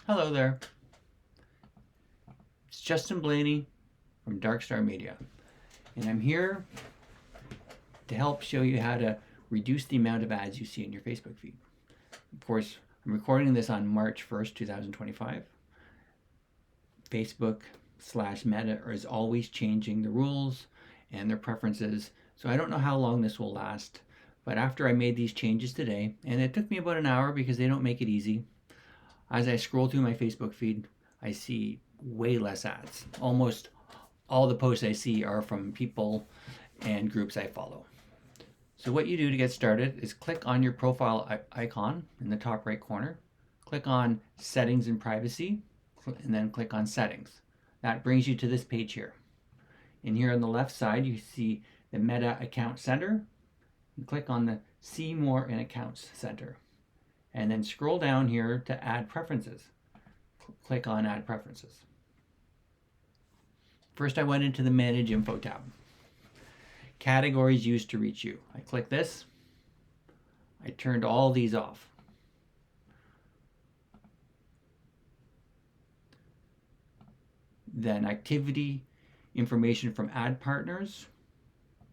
Hello there. It's Justin Blaney from Dark Star Media, and I'm here to help show you how to reduce the amount of ads you see in your Facebook feed. Of course, I'm recording this on March 1st, 2025. Facebook/Meta is always changing the rules and their preferences, so I don't know how long this will last. But after I made these changes today, and it took me about an hour because they don't make it easy, as I scroll through my Facebook feed, I see way less ads. Almost all the posts I see are from people and groups I follow. So what you do to get started is click on your profile icon in the top right corner, click on Settings and Privacy, and then click on Settings. That brings you to this page here. And here on the left side, you see the Meta Account Center. And click on the See More in Accounts Center. And then scroll down here to Add Preferences. Click on Add Preferences. First, I went into the Manage Info tab. Categories used to reach you. I click this. I turned all these off. Then activity information from ad partners.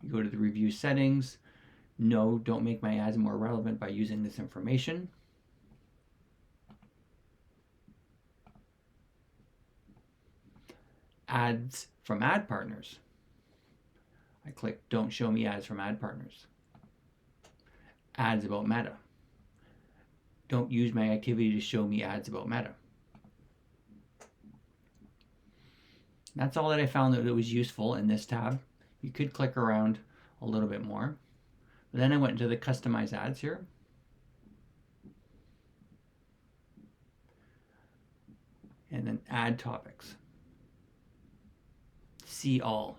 You go to the review settings. No, don't make my ads more relevant by using this information. Ads from ad partners. I click Don't Show Me Ads from Ad Partners. Ads about Meta. Don't use my activity to show me ads about Meta. That's all that I found that was useful in this tab. You could click around a little bit more. But then I went into the Customize Ads here. And then Add Topics. See All.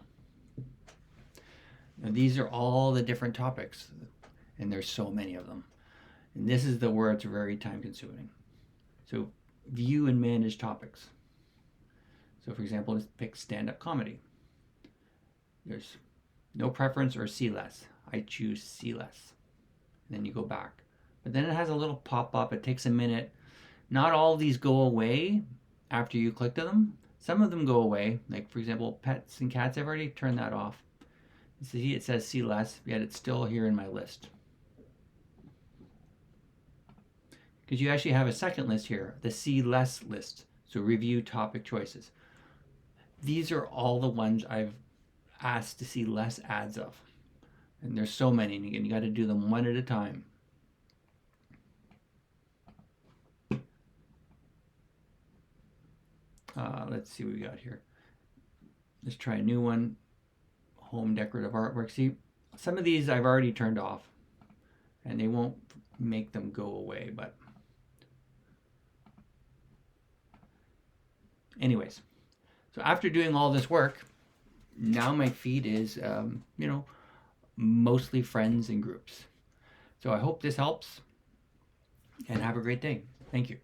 Now these are all the different topics, and there's so many of them. And this is where it's very time consuming. So view and manage topics. So for example, let's pick stand-up comedy. There's no preference or see less. I choose see less. And then you go back. But then it has a little pop-up. It takes a minute. Not all of these go away after you click to them. Some of them go away. Like for example, pets and cats, I've already turned that off. See, it says see less, yet it's still here in my list. Because you actually have a second list here, the see less list. So review topic choices. These are all the ones I've asked to see less ads of. And there's so many, and again, you got to do them one at a time. Let's see what we got here. Let's try a new one. Home decorative artwork. See, some of these I've already turned off, and they won't make them go away, but anyways. So after doing all this work, now my feed is, mostly friends and groups. So I hope this helps, and have a great day. Thank you.